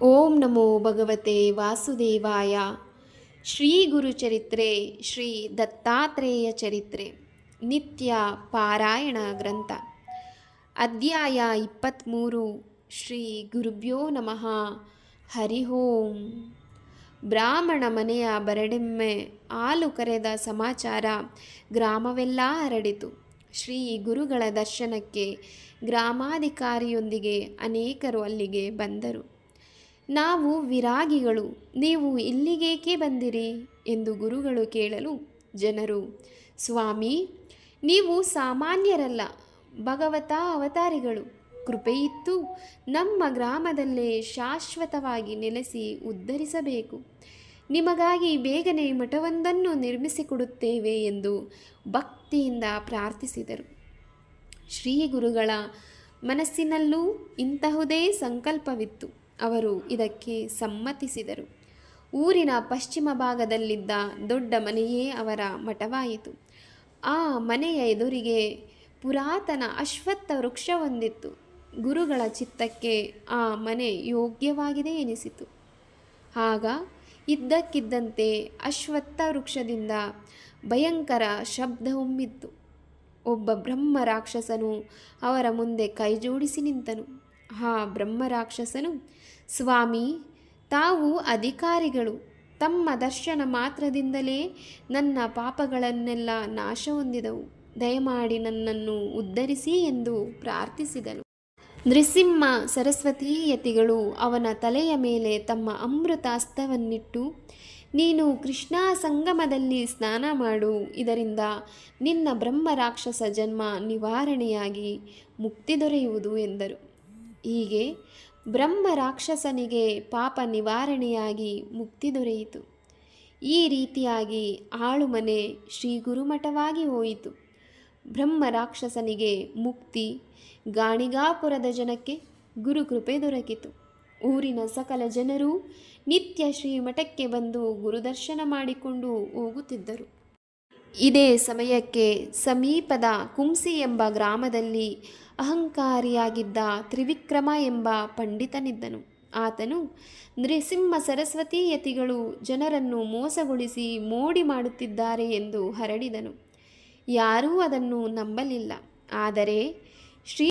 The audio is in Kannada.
ಓಂ ನಮೋ ಭಗವತೆ ವಾಸುದೇವಾಯ. ಶ್ರೀ ಗುರುಚರಿತ್ರೆ ಶ್ರೀ ದತ್ತಾತ್ರೇಯ ಚರಿತ್ರೆ ನಿತ್ಯ ಪಾರಾಯಣ ಗ್ರಂಥ ಅಧ್ಯಾಯ 23. ಶ್ರೀ ಗುರುಭ್ಯೋ ನಮಃ. ಹರಿ ಓಂ. ಬ್ರಾಹ್ಮಣ ಮನೆಯ ಬರಡೆಮ್ಮೆ ಹಾಲು ಕರೆದ ಸಮಾಚಾರ ಗ್ರಾಮವೆಲ್ಲ ಹರಡಿತು. ಶ್ರೀ ಗುರುಗಳ ದರ್ಶನಕ್ಕೆ ಗ್ರಾಮಾಧಿಕಾರಿಯೊಂದಿಗೆ ಅನೇಕರು ಅಲ್ಲಿಗೆ ಬಂದರು. ನಾವು ವಿರಾಗಿಗಳು, ನೀವು ಇಲ್ಲಿಗೇಕೆ ಬಂದಿರಿ ಎಂದು ಗುರುಗಳು ಕೇಳಲು ಜನರು, ಸ್ವಾಮಿ, ನೀವು ಸಾಮಾನ್ಯರಲ್ಲ, ಭಗವತ ಅವತಾರಿಗಳು. ಕೃಪೆಯಿತ್ತು ನಮ್ಮ ಗ್ರಾಮದಲ್ಲೇ ಶಾಶ್ವತವಾಗಿ ನೆಲೆಸಿ ಉದ್ಧರಿಸಬೇಕು. ನಿಮಗಾಗಿ ಬೇಗನೆ ಮಠವೊಂದನ್ನು ನಿರ್ಮಿಸಿಕೊಡುತ್ತೇವೆ ಎಂದು ಭಕ್ತಿಯಿಂದ ಪ್ರಾರ್ಥಿಸಿದರು. ಶ್ರೀ ಗುರುಗಳ ಮನಸ್ಸಿನಲ್ಲೂ ಇಂತಹುದೇ ಸಂಕಲ್ಪವಿತ್ತು. ಅವರು ಇದಕ್ಕೆ ಸಮ್ಮತಿಸಿದರು. ಊರಿನ ಪಶ್ಚಿಮ ಭಾಗದಲ್ಲಿದ್ದ ದೊಡ್ಡ ಮನೆಯೇ ಅವರ ಮಠವಾಯಿತು. ಆ ಮನೆಯ ಎದುರಿಗೆ ಪುರಾತನ ಅಶ್ವತ್ಥ ವೃಕ್ಷವೊಂದಿತ್ತು. ಗುರುಗಳ ಚಿತ್ತಕ್ಕೆ ಆ ಮನೆ ಯೋಗ್ಯವಾಗಿದೆ ಎನಿಸಿತು. ಆಗ ಇದ್ದಕ್ಕಿದ್ದಂತೆ ಅಶ್ವತ್ಥ ವೃಕ್ಷದಿಂದ ಭಯಂಕರ ಶಬ್ದ ಹೊಮ್ಮಿತ್ತು. ಒಬ್ಬ ಬ್ರಹ್ಮ ರಾಕ್ಷಸನು ಅವರ ಮುಂದೆ ಕೈಜೋಡಿಸಿ ನಿಂತನು. ಆ ಬ್ರಹ್ಮ ರಾಕ್ಷಸನು, ಸ್ವಾಮಿ, ತಾವು ಅಧಿಕಾರಿಗಳು, ತಮ್ಮ ದರ್ಶನ ಮಾತ್ರದಿಂದಲೇ ನನ್ನ ಪಾಪಗಳನ್ನೆಲ್ಲ ನಾಶ ಹೊಂದಿದವು, ದಯಮಾಡಿ ನನ್ನನ್ನು ಉದ್ಧರಿಸಿ ಎಂದು ಪ್ರಾರ್ಥಿಸಿದನು. ನೃಸಿಂಹ ಸರಸ್ವತೀ ಯತಿಗಳು ಅವನ ತಲೆಯ ಮೇಲೆ ತಮ್ಮ ಅಮೃತ ಹಸ್ತವನ್ನಿಟ್ಟು, ನೀನು ಕೃಷ್ಣಾ ಸಂಗಮದಲ್ಲಿ ಸ್ನಾನ ಮಾಡು, ಇದರಿಂದ ನಿನ್ನ ಬ್ರಹ್ಮ ರಾಕ್ಷಸ ಜನ್ಮ ನಿವಾರಣೆಯಾಗಿ ಮುಕ್ತಿ ದೊರೆಯುವುದು ಎಂದರು. ಹೀಗೆ ಬ್ರಹ್ಮ ರಾಕ್ಷಸನಿಗೆ ಪಾಪ ನಿವಾರಣೆಯಾಗಿ ಮುಕ್ತಿ ದೊರೆಯಿತು. ಈ ರೀತಿಯಾಗಿ ಆಳುಮನೆ ಶ್ರೀ ಗುರುಮಠವಾಗಿ ಹೋಯಿತು. ಬ್ರಹ್ಮ ರಾಕ್ಷಸನಿಗೆ ಮುಕ್ತಿ, ಗಾಣಿಗಾಪುರದ ಜನಕ್ಕೆ ಗುರುಕೃಪೆ ದೊರಕಿತು. ಊರಿನ ಸಕಲ ಜನರೂ ನಿತ್ಯ ಶ್ರೀಮಠಕ್ಕೆ ಬಂದು ಗುರುದರ್ಶನ ಮಾಡಿಕೊಂಡು ಹೋಗುತ್ತಿದ್ದರು. ಇದೇ ಸಮಯಕ್ಕೆ ಸಮೀಪದ ಕುಂಸಿ ಎಂಬ ಗ್ರಾಮದಲ್ಲಿ ಅಹಂಕಾರಿಯಾಗಿದ್ದ ತ್ರಿವಿಕ್ರಮ ಎಂಬ ಪಂಡಿತನಿದ್ದನು. ಆತನು ನೃಸಿಂಹ ಸರಸ್ವತೀ ಯತಿಗಳು ಜನರನ್ನು ಮೋಸಗೊಳಿಸಿ ಮೋಡಿ ಮಾಡುತ್ತಿದ್ದಾರೆ ಎಂದು ಹರಡಿದನು. ಯಾರೂ ಅದನ್ನು ನಂಬಲಿಲ್ಲ. ಆದರೆ ಶ್ರೀ